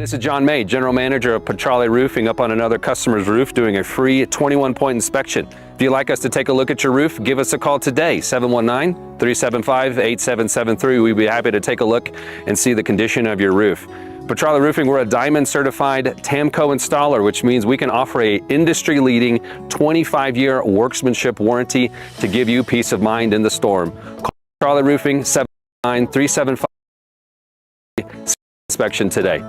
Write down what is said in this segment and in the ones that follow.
This is John May, General Manager of Petrale Roofing, up on another customer's roof doing a free 21-point inspection. If you'd like us to take a look at your roof, give us a call today, 719-375-8773. We'd be happy to take a look and see the condition of your roof. Petrale Roofing, we're a Diamond certified TAMCO installer, which means we can offer a industry-leading 25-year workmanship warranty to give you peace of mind in the storm. Call Petrale Roofing, 719-375 inspection today.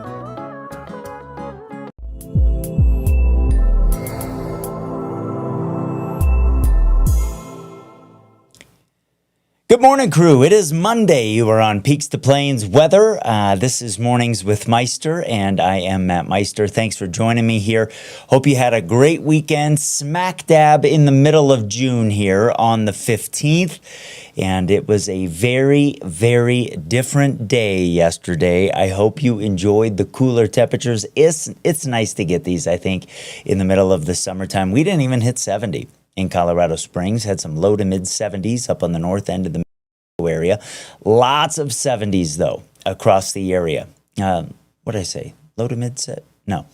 Good morning, crew. It is Monday. You are on Peaks to Plains weather. This is Mornings with Meister, and I am Matt Meister. Thanks for joining me here. Hope you had a great weekend, smack dab in the middle of June here on the 15th. And it was a very, very different day yesterday. I hope you enjoyed the cooler temperatures. It's nice to get these, I think, in the middle of the summertime. We didn't even hit 70. In Colorado Springs, had some low to mid 70s up on the north end of the area. Lots of 70s though across the area. What did I say? Low to mid set? No.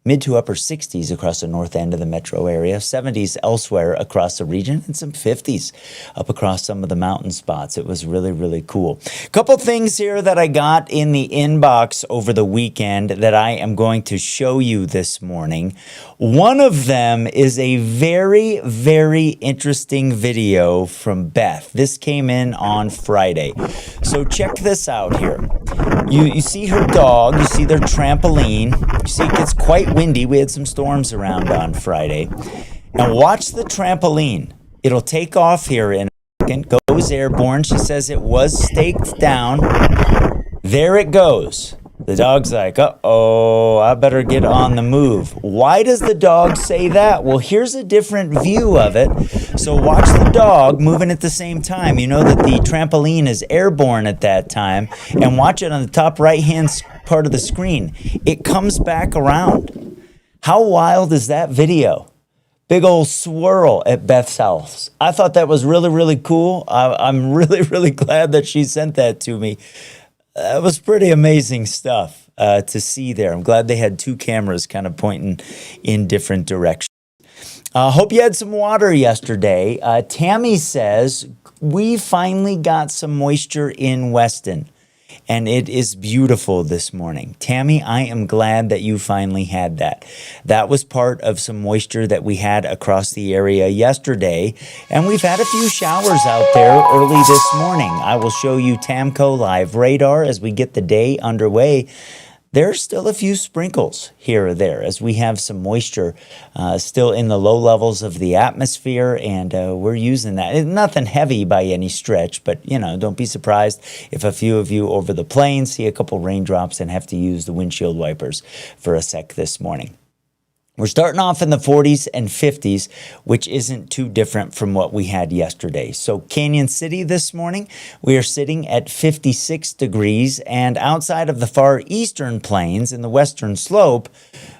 Mid to upper 60s across the north end of the metro area, 70s elsewhere across the region, and some 50s up across some of the mountain spots. It was really, really cool. Couple things here that I got in the inbox over the weekend that I am going to show you this morning. One of them is a very, very interesting video from Beth. This came in on Friday. So check this out here. You see her dog, you see their trampoline, you see it gets quite windy. We had some storms around on Friday. Now watch the trampoline. It'll take off here in a second, goes airborne. She says it was staked down. There it goes. The dog's like, uh-oh, I better get on the move. Why does the dog say that? Well, here's a different view of it. So watch the dog moving at the same time. You know that the trampoline is airborne at that time. And watch it on the top right-hand part of the screen. It comes back around. How wild is that video? Big old swirl at Beth's house. I thought that was really, really cool. I'm really, really glad that she sent that to me. That was pretty amazing stuff to see there. I'm glad they had two cameras kind of pointing in different directions. Hope you had some water yesterday. Tammy says, we finally got some moisture in Weston, and it is beautiful this morning. Tammy, I am glad that you finally had that. That was part of some moisture that we had across the area yesterday, and we've had a few showers out there early this morning. I will show you Tamco live radar as we get the day underway. There's still a few sprinkles here or there as we have some moisture still in the low levels of the atmosphere, and we're using that. It's nothing heavy by any stretch, but, you know, don't be surprised if a few of you over the plains see a couple raindrops and have to use the windshield wipers for a sec this morning. We're starting off in the 40s and 50s, which isn't too different from what we had yesterday. So Canyon City this morning, we are sitting at 56 degrees, and outside of the far eastern plains in the western slope,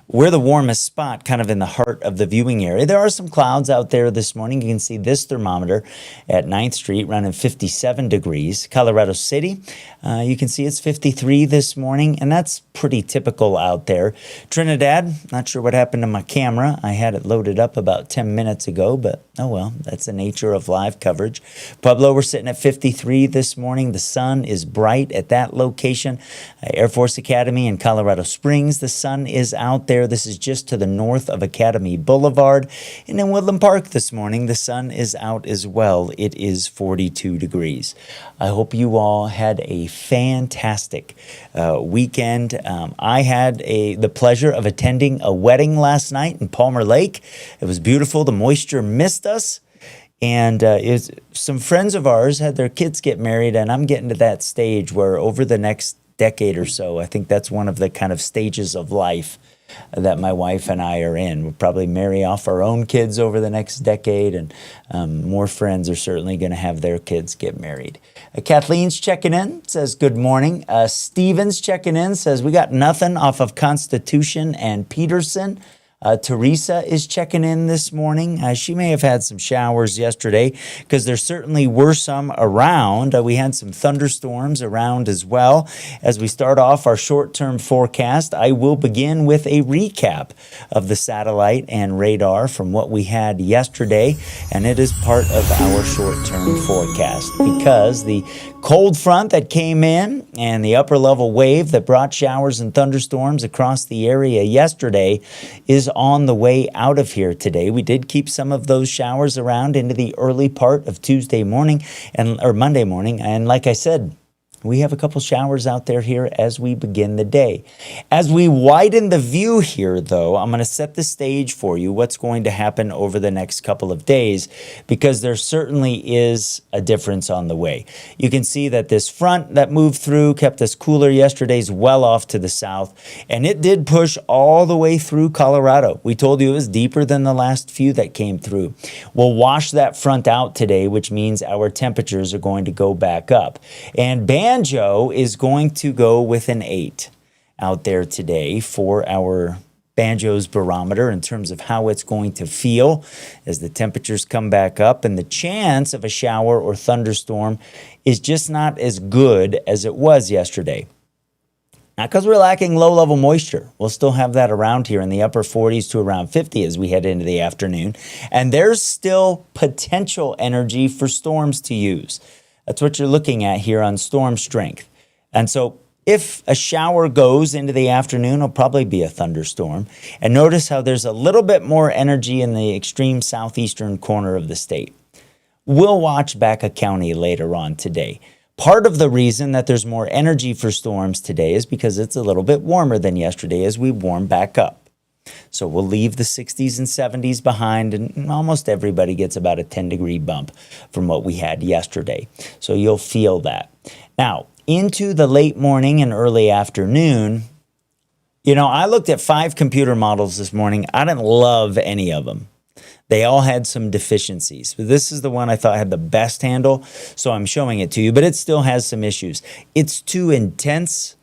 we're the warmest spot kind of in the heart of the viewing area. There are some clouds out there this morning. You can see this thermometer at 9th Street running 57 degrees. Colorado City, you can see it's 53 this morning, and that's pretty typical out there. Trinidad, not sure what happened to my camera. I had it loaded up about 10 minutes ago, but oh well, that's the nature of live coverage. Pueblo, we're sitting at 53 this morning. The sun is bright at that location. Air Force Academy in Colorado Springs, the sun is out there. This is just to the north of Academy Boulevard. And in Woodland Park this morning, the sun is out as well. It is 42 degrees. I hope you all had a fantastic weekend. I had the pleasure of attending a wedding last night in Palmer Lake. It was beautiful. The moisture missed us. And some friends of ours had their kids get married, and I'm getting to that stage where over the next decade or so, I think that's one of the kind of stages of life that my wife and I are in. We'll probably marry off our own kids over the next decade, and more friends are certainly going to have their kids get married. Kathleen's checking in, says good morning. Steven's checking in, says we got nothing off of Constitution and Peterson. Teresa is checking in this morning. She may have had some showers yesterday because there certainly were some around. We had some thunderstorms around as well. As we start off our short-term forecast, I will begin with a recap of the satellite and radar from what we had yesterday, and it is part of our short-term forecast because the cold front that came in and the upper level wave that brought showers and thunderstorms across the area yesterday is on the way out of here today. We did keep some of those showers around into the early part of Tuesday morning or Monday morning. And like I said, we have a couple showers out there here as we begin the day. As we widen the view here, though, I'm going to set the stage for you what's going to happen over the next couple of days, because there certainly is a difference on the way. You can see that this front that moved through kept us cooler yesterday's well off to the south, and it did push all the way through Colorado. We told you it was deeper than the last few that came through. We'll wash that front out today, which means our temperatures are going to go back up. And Banjo is going to go with an 8 out there today for our Banjo's barometer in terms of how it's going to feel as the temperatures come back up, and the chance of a shower or thunderstorm is just not as good as it was yesterday. Not because we're lacking low-level moisture. We'll still have that around here in the upper 40s to around 50 as we head into the afternoon, and there's still potential energy for storms to use. That's what you're looking at here on storm strength. And so if a shower goes into the afternoon, it'll probably be a thunderstorm. And notice how there's a little bit more energy in the extreme southeastern corner of the state. We'll watch Baca County later on today. Part of the reason that there's more energy for storms today is because it's a little bit warmer than yesterday as we warm back up. So we'll leave the 60s and 70s behind, and almost everybody gets about a 10-degree bump from what we had yesterday. So you'll feel that. Now, into the late morning and early afternoon, I looked at 5 computer models this morning. I didn't love any of them. They all had some deficiencies. But this is the one I thought had the best handle, so I'm showing it to you, but it still has some issues. It's too intense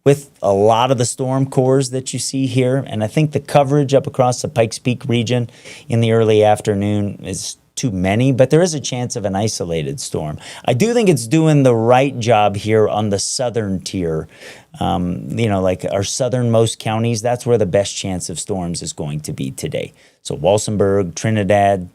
with a lot of the storm cores that you see here. And I think the coverage up across the Pikes Peak region in the early afternoon is too many, but there is a chance of an isolated storm. I do think it's doing the right job here on the southern tier. Like our southernmost counties, that's where the best chance of storms is going to be today. So Walsenburg, Trinidad,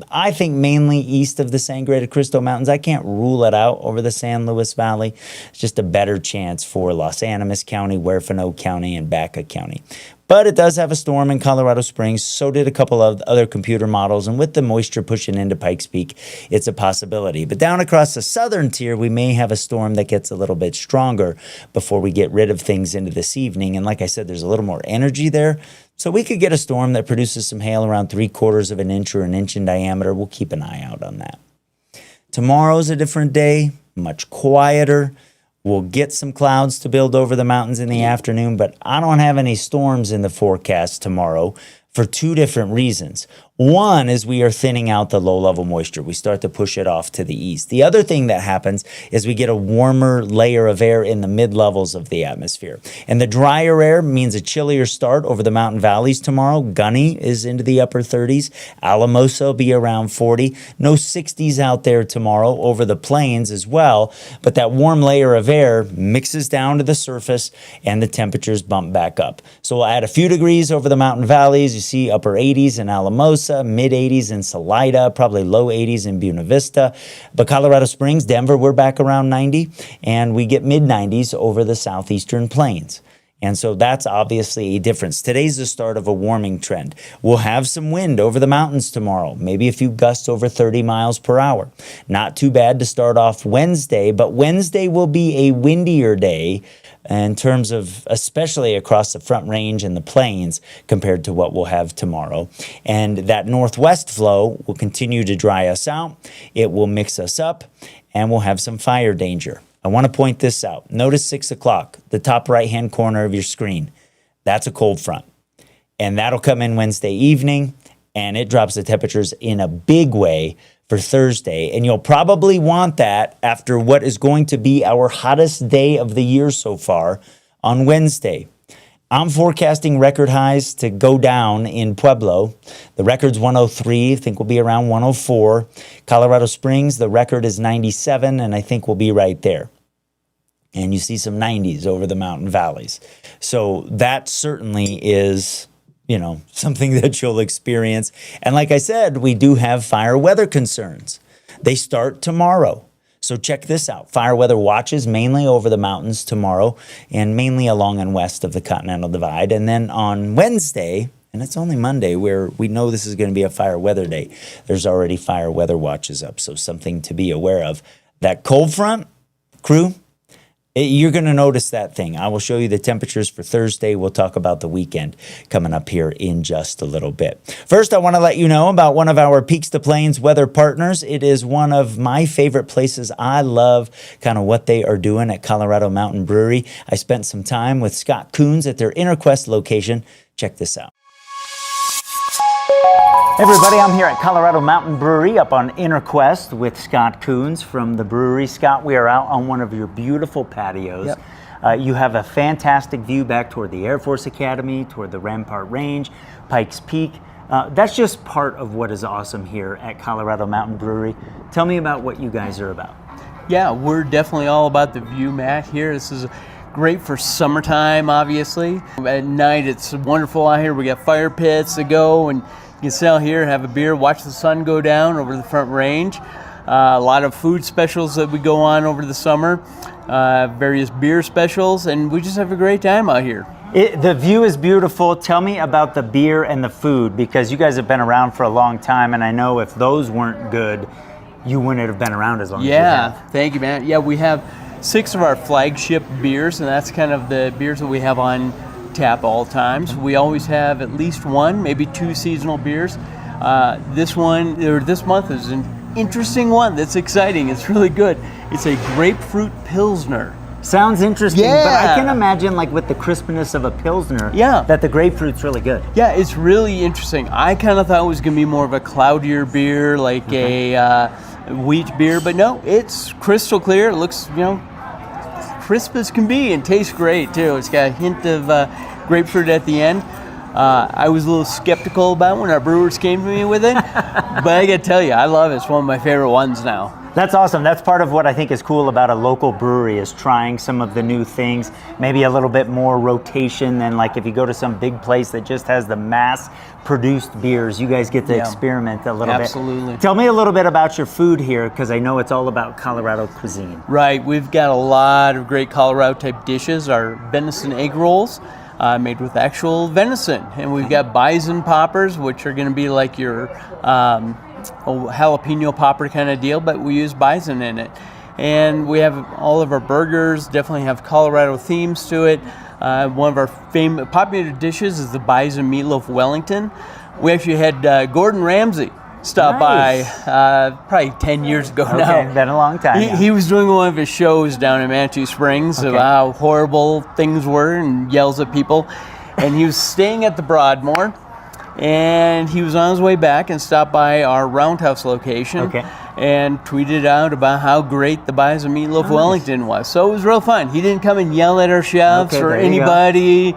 I think mainly east of the Sangre de Cristo Mountains. I can't rule it out over the San Luis Valley. It's just a better chance for Los Animas County, Huerfano County, and Baca County. But it does have a storm in Colorado Springs. So did a couple of other computer models. And with the moisture pushing into Pikes Peak, it's a possibility. But down across the southern tier, we may have a storm that gets a little bit stronger before we get rid of things into this evening. And like I said, there's a little more energy there. So we could get a storm that produces some hail around 3/4 of an inch or an inch in diameter. We'll keep an eye out on that. Tomorrow's a different day, much quieter. We'll get some clouds to build over the mountains in the afternoon, but I don't have any storms in the forecast tomorrow for 2 different reasons. One is we are thinning out the low-level moisture. We start to push it off to the east. The other thing that happens is we get a warmer layer of air in the mid-levels of the atmosphere. And the drier air means a chillier start over the mountain valleys tomorrow. Gunny is into the upper 30s. Alamosa will be around 40. No 60s out there tomorrow over the plains as well. But that warm layer of air mixes down to the surface and the temperatures bump back up. So we'll add a few degrees over the mountain valleys. You see upper 80s in Alamosa, mid 80s in Salida, probably low 80s in Buena Vista. But Colorado Springs, Denver, we're back around 90, and we get mid 90s over the southeastern plains. And so that's obviously a difference. Today's the start of a warming trend. We'll have some wind over the mountains tomorrow, maybe a few gusts over 30 miles per hour. Not too bad to start off Wednesday, but Wednesday will be a windier day in terms of especially across the Front Range and the plains compared to what we'll have tomorrow. And that northwest flow will continue to dry us out. It will mix us up, and we'll have some fire danger. I want to point this out. Notice 6 o'clock, the top right-hand corner of your screen. That's a cold front. And that'll come in Wednesday evening, and it drops the temperatures in a big way for Thursday. And you'll probably want that after what is going to be our hottest day of the year so far on Wednesday. I'm forecasting record highs to go down in Pueblo. The record's 103. I think we'll be around 104. Colorado Springs, the record is 97, and I think we'll be right there. And you see some 90s over the mountain valleys. So that certainly is, something that you'll experience. And like I said, we do have fire weather concerns. They start tomorrow. So check this out. Fire weather watches mainly over the mountains tomorrow and mainly along and west of the Continental Divide. And then on Wednesday, and it's only Monday where we know this is going to be a fire weather day, there's already fire weather watches up. So something to be aware of. That cold front, crew, you're going to notice that thing. I will show you the temperatures for Thursday. We'll talk about the weekend coming up here in just a little bit. First, I want to let you know about one of our Peaks to Plains weather partners. It is one of my favorite places. I love kind of what they are doing at Colorado Mountain Brewery. I spent some time with Scott Coons at their Interquest location. Check this out. Hey everybody, I'm here at Colorado Mountain Brewery up on Interquest with Scott Coons from the brewery. Scott, we are out on one of your beautiful patios. Yep. You have a fantastic view back toward the Air Force Academy, toward the Rampart Range, Pikes Peak. That's just part of what is awesome here at Colorado Mountain Brewery. Tell me about what you guys are about. Yeah, we're definitely all about the view, Matt, here. This is great for summertime, obviously. At night, it's wonderful out here. We got fire pits to go, and you can sit out here, have a beer, watch the sun go down over the Front Range. A lot of food specials that we go on over the summer, various beer specials, and we just have a great time out here. The view is beautiful. Tell me about the beer and the food, because you guys have been around for a long time, and I know if those weren't good, you wouldn't have been around as long as you have. Yeah, thank you, man. Yeah, we have 6 of our flagship beers, and that's kind of the beers that we have on tap all times. We always have at least 1, maybe 2 seasonal beers. This month is an interesting one that's exciting. It's really good. It's a grapefruit Pilsner. Sounds interesting, Yeah. but I can imagine like with the crispness of a Pilsner, Yeah. that the grapefruit's really good. Yeah, it's really interesting. I kind of thought it was going to be more of a cloudier beer, like a wheat beer, but no, it's crystal clear. It looks, crisp as can be and tastes great too. It's got a hint of grapefruit at the end. I was a little skeptical about it when our brewers came to me with it, but I gotta tell you, I love it. It's one of my favorite ones now. That's awesome. That's part of what I think is cool about a local brewery, is trying some of the new things, maybe a little bit more rotation than like if you go to some big place that just has the mass produced beers. You guys get to experiment a little bit. Absolutely. Tell me a little bit about your food here, because I know it's all about Colorado cuisine. Right, we've got a lot of great Colorado type dishes. Our venison egg rolls, made with actual venison, and we've got bison poppers, which are going to be like your jalapeno popper kind of deal, but we use bison in it. And we have all of our burgers definitely have Colorado themes to it. One of our popular dishes is the bison meatloaf Wellington. We actually had Gordon Ramsay stop by probably 10 years ago now. Okay, been a long time. He was doing one of his shows down in Manitou Springs of how horrible things were and yells at people. And he was staying at the Broadmoor, and he was on his way back and stopped by our Roundhouse location and tweeted out about how great the bison meatloaf Wellington was. So it was real fun. He didn't come and yell at our chefs or anybody.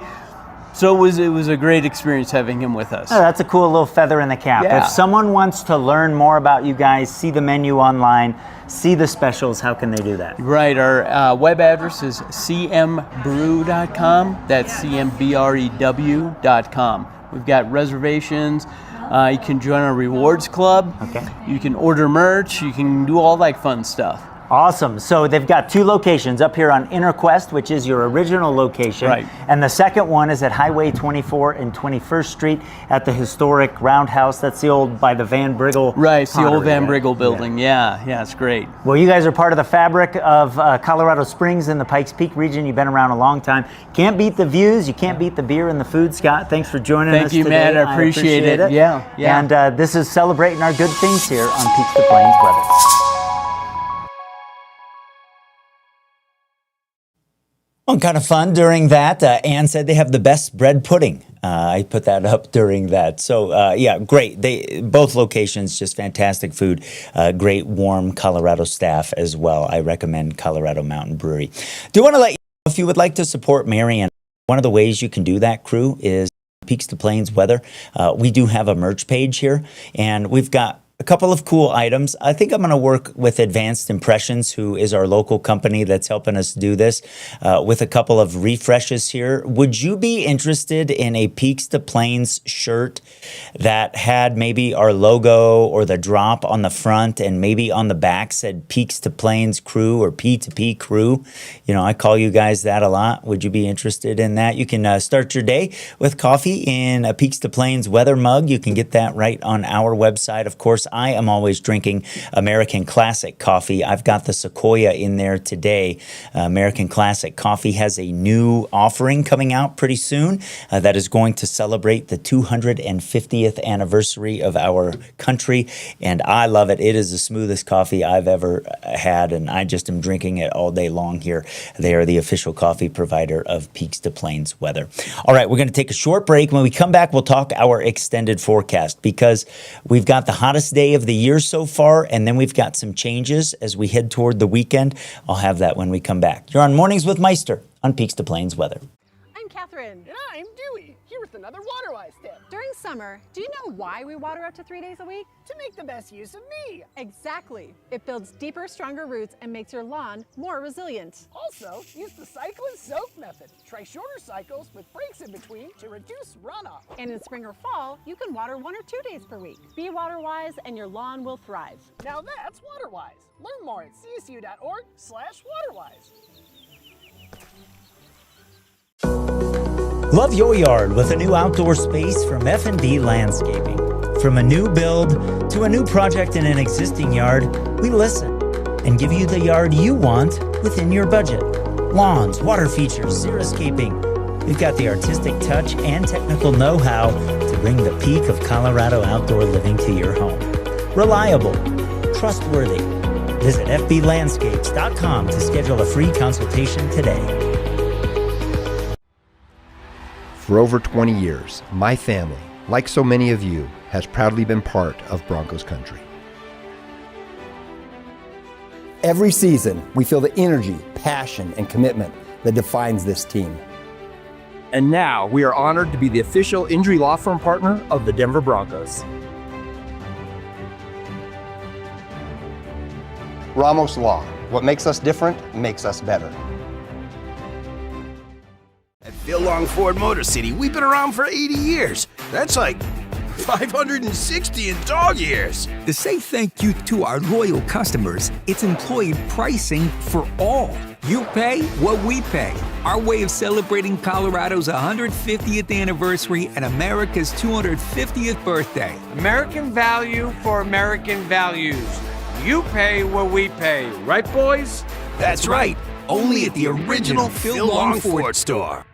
So it was a great experience having him with us. Oh, that's a cool little feather in the cap. Yeah. If someone wants to learn more about you guys, see the menu online, see the specials, how can they do that? Right, our web address is cmbrew.com. That's cmbrew.com. We've got reservations. You can join our rewards club. Okay. You can order merch. You can do all that fun stuff. Awesome. So they've got 2 locations up here on Interquest, which is your original location. Right. And the second one is at Highway 24 and 21st Street at the historic Roundhouse. That's the old, by the Van Briggle. Right, it's the old Van Pottery, Briggle building. Yeah, it's great. Well, you guys are part of the fabric of Colorado Springs and the Pikes Peak region. You've been around a long time. Can't beat the views. You can't beat the beer and the food. Scott, thanks for joining us today. Thank you, man. I appreciate it. Yeah. And this is celebrating our good things here on Peaks to Plains Weather. Well, kind of fun during that. Ann said they have the best bread pudding. I put that up during that. So, great. Both locations, just fantastic food. Great, warm Colorado staff as well. I recommend Colorado Mountain Brewery. Do want to let you know if you would like to support Marianne One of the ways you can do that, crew, is Peaks to Plains Weather. We do have a merch page here, and we've got a couple of cool items. I think I'm going to work with Advanced Impressions, who is our local company that's helping us do this, with a couple of refreshes here. Would you be interested in a Peaks to Plains shirt that had maybe our logo or the drop on the front and maybe on the back said Peaks to Plains Crew or P2P Crew? You know, I call you guys that a lot. Would you be interested in that? You can start your day with coffee in a Peaks to Plains weather mug. You can get that right on our website. Of course, I am always drinking American Classic coffee. I've got the Sequoia in there today. American Classic coffee has a new offering coming out pretty soon that is going to celebrate the 250th anniversary of our country, and I love it. It is the smoothest coffee I've ever had, and I just am drinking it all day long here. They are the official coffee provider of Peaks to Plains Weather. All right, we're going to take a short break. When we come back, we'll talk our extended forecast because we've got the hottest day of the year so far, and then we've got some changes as we head toward the weekend. I'll have that when we come back. You're on Mornings with Meister on Peaks to Plains Weather. I'm Catherine. And I'm Dewey, here with another water-wise tip. During summer, do you know why we water up to 3 days a week? To make the best use of me. Exactly. It builds deeper, stronger roots and makes your lawn more resilient. Also, use the cycle and soak method. Try shorter cycles with breaks in between to reduce runoff. And in spring or fall, you can water 1 or 2 days per week. Be water-wise and your lawn will thrive. Now that's water-wise. Learn more at csu.org/waterwise. Love your yard with a new outdoor space from F&D Landscaping. From a new build to a new project in an existing yard, we listen and give you the yard you want within your budget. Lawns, water features, xeriscaping. We've got the artistic touch and technical know-how to bring the peak of Colorado outdoor living to your home. Reliable, trustworthy. Visit fblandscapes.com to schedule a free consultation today. For over 20 years, my family, like so many of you, has proudly been part of Broncos country. Every season, we feel the energy, passion, and commitment that defines this team. And now we are honored to be the official injury law firm partner of the Denver Broncos. Ramos Law. What makes us different makes us better. At Phil Long Ford Motor City, we've been around for 80 years. That's like 560 in dog years. To say thank you to our loyal customers, it's employee pricing for all. You pay what we pay. Our way of celebrating Colorado's 150th anniversary and America's 250th birthday. American value for American values. You pay what we pay. Right, boys? That's right. Only at the original Phil Long Ford store.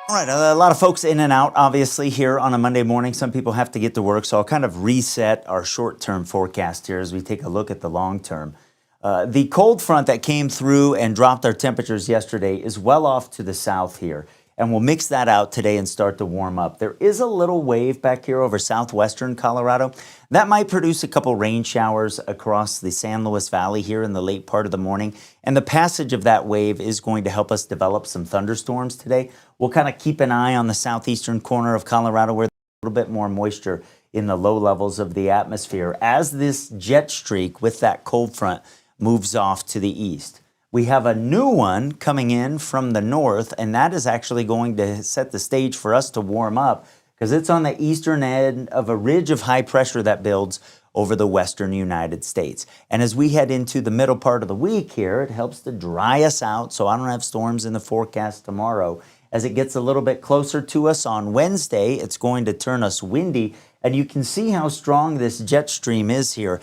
All right, a lot of folks in and out, obviously, here on a Monday morning. Some people have to get to work, so I'll kind of reset our short-term forecast here as we take a look at the long-term. The cold front that came through and dropped our temperatures yesterday is well off to the south here, and we'll mix that out today and start to warm up. There is a little wave back here over southwestern Colorado. That might produce a couple rain showers across the San Luis Valley here in the late part of the morning. And the passage of that wave is going to help us develop some thunderstorms today. We'll kind of keep an eye on the southeastern corner of Colorado where there's a little bit more moisture in the low levels of the atmosphere as this jet streak with that cold front moves off to the east. We have a new one coming in from the north, and that is actually going to set the stage for us to warm up because it's on the eastern end of a ridge of high pressure that builds over the western United States. And as we head into the middle part of the week here, it helps to dry us out so I don't have storms in the forecast tomorrow. As it gets a little bit closer to us on Wednesday, it's going to turn us windy, and you can see how strong this jet stream is here.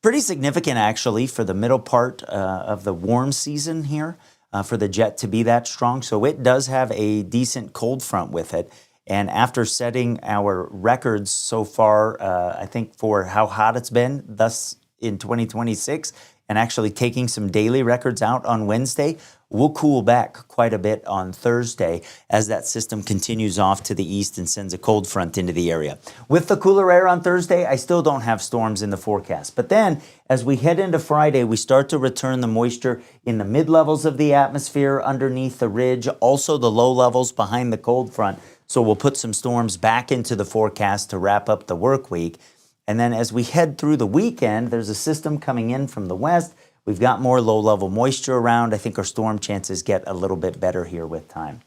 Pretty significant, actually, for the middle part of the warm season here, for the jet to be that strong. So it does have a decent cold front with it. And after setting our records so far, I think for how hot it's been thus in 2026, and actually taking some daily records out on Wednesday. We'll cool back quite a bit on Thursday as that system continues off to the east and sends a cold front into the area. With the cooler air on Thursday, I still don't have storms in the forecast. But then as we head into Friday, we start to return the moisture in the mid-levels of the atmosphere underneath the ridge, also the low levels behind the cold front. So we'll put some storms back into the forecast to wrap up the work week. And then as we head through the weekend, there's a system coming in from the west. We've got more low-level moisture around. I think our storm chances get a little bit better here with time.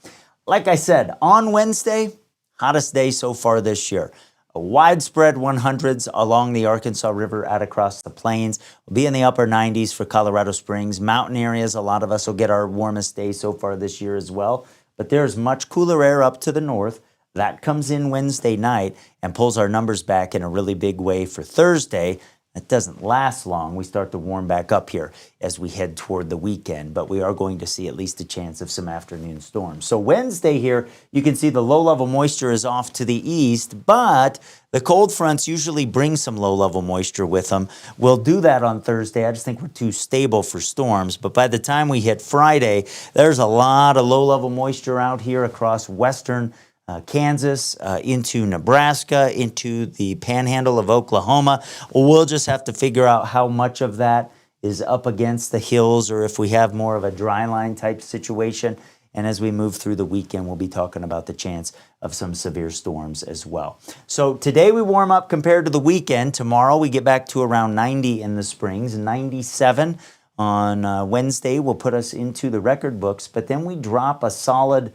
Like I said, on Wednesday, hottest day so far this year. A widespread 100s along the Arkansas River out across the plains. We'll be in the upper 90s for Colorado Springs. Mountain areas, a lot of us will get our warmest day so far this year as well. But there's much cooler air up to the north. That comes in Wednesday night and pulls our numbers back in a really big way for Thursday. It doesn't last long. We start to warm back up here as we head toward the weekend, but we are going to see at least a chance of some afternoon storms. So Wednesday here, you can see the low-level moisture is off to the east, but the cold fronts usually bring some low-level moisture with them. We'll do that on Thursday. I just think we're too stable for storms, but by the time we hit Friday, there's a lot of low-level moisture out here across western Kansas, into Nebraska, into the panhandle of Oklahoma. We'll just have to figure out how much of that is up against the hills or if we have more of a dry line type situation. And as we move through the weekend, we'll be talking about the chance of some severe storms as well. So today we warm up compared to the weekend. Tomorrow we get back to around 90 in the Springs, 97 on Wednesday will put us into the record books, but then we drop a solid,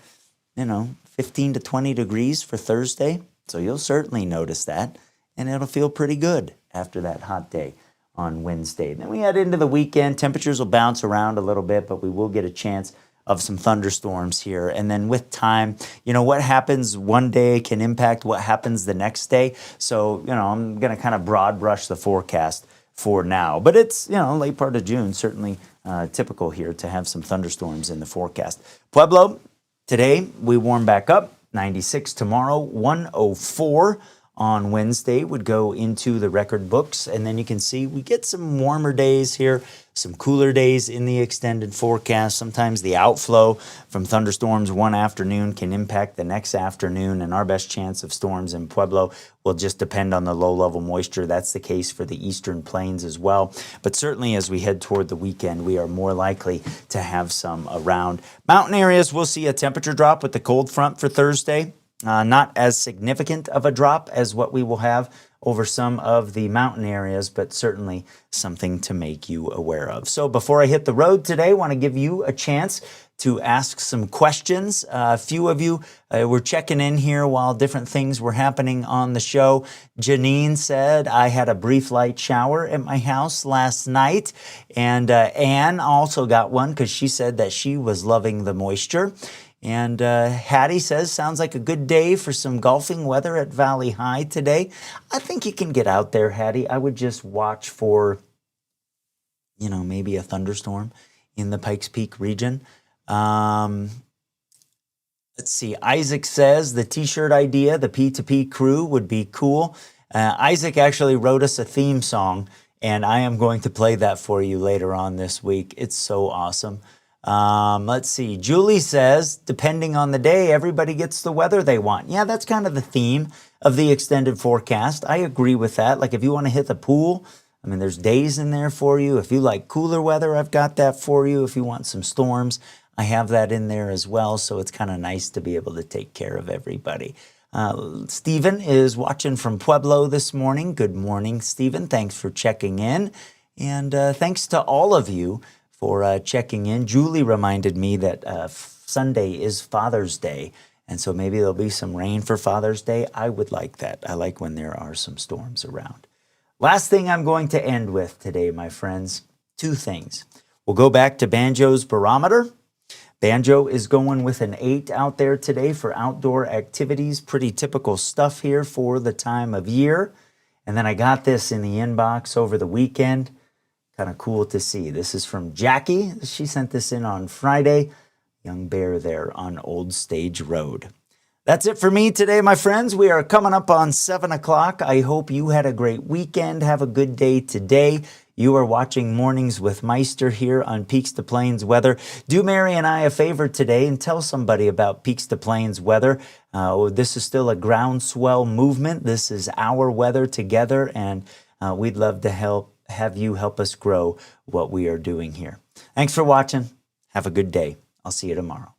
15 to 20 degrees for Thursday. So you'll certainly notice that, and it'll feel pretty good after that hot day on Wednesday. Then we head into the weekend. Temperatures will bounce around a little bit, but we will get a chance of some thunderstorms here. And then with time, what happens one day can impact what happens the next day. So, I'm going to kind of broad brush the forecast for now. But it's, late part of June, certainly typical here to have some thunderstorms in the forecast. Pueblo, today, we warm back up, 96 tomorrow, 104 on Wednesday would go into the record books. And then you can see we get some warmer days here, some cooler days in the extended forecast. Sometimes the outflow from thunderstorms one afternoon can impact the next afternoon, and our best chance of storms in Pueblo will just depend on the low-level moisture. That's the case for the eastern plains as well. But certainly as we head toward the weekend, we are more likely to have some around. Mountain areas, we'll see a temperature drop with the cold front for Thursday. Not as significant of a drop as what we will have over some of the mountain areas, but certainly something to make you aware of. So before I hit the road today, I want to give you a chance to ask some questions. A few of you were checking in here while different things were happening on the show. Janine said, I had a brief light shower at my house last night. And Anne also got one because she said that she was loving the moisture. And Hattie says, sounds like a good day for some golfing weather at Valley High today. I think you can get out there, Hattie. I would just watch for, maybe a thunderstorm in the Pikes Peak region. Let's see. Isaac says the T-shirt idea, the P2P crew, would be cool. Isaac actually wrote us a theme song, and I am going to play that for you later on this week. It's so awesome. Let's see. Julie says, depending on the day, everybody gets the weather they want. Yeah, that's kind of the theme of the extended forecast. I agree with that. Like if you want to hit the pool, there's days in there for you. If you like cooler weather, I've got that for you. If you want some storms, I have that in there as well. So it's kind of nice to be able to take care of everybody. Stephen is watching from Pueblo this morning. Good morning, Stephen. Thanks for checking in. And thanks to all of you for checking in. Julie reminded me that Sunday is Father's Day, and so maybe there'll be some rain for Father's Day. I would like that. I like when there are some storms around. Last thing I'm going to end with today, my friends, two things. We'll go back to Banjo's barometer. Banjo is going with an 8 out there today for outdoor activities. Pretty typical stuff here for the time of year. And then I got this in the inbox over the weekend. Kind of cool to see. This is from Jackie. She sent this in on Friday. Young bear there on Old Stage Road. That's it for me today, my friends. We are coming up on 7 o'clock. I hope you had a great weekend. Have a good day today. You are watching Mornings with Meister here on Peaks to Plains Weather. Do Mary and I a favor today and tell somebody about Peaks to Plains Weather. This is still a groundswell movement. This is our weather together, and we'd love to have you help us grow what we are doing here. Thanks for watching. Have a good day. I'll see you tomorrow.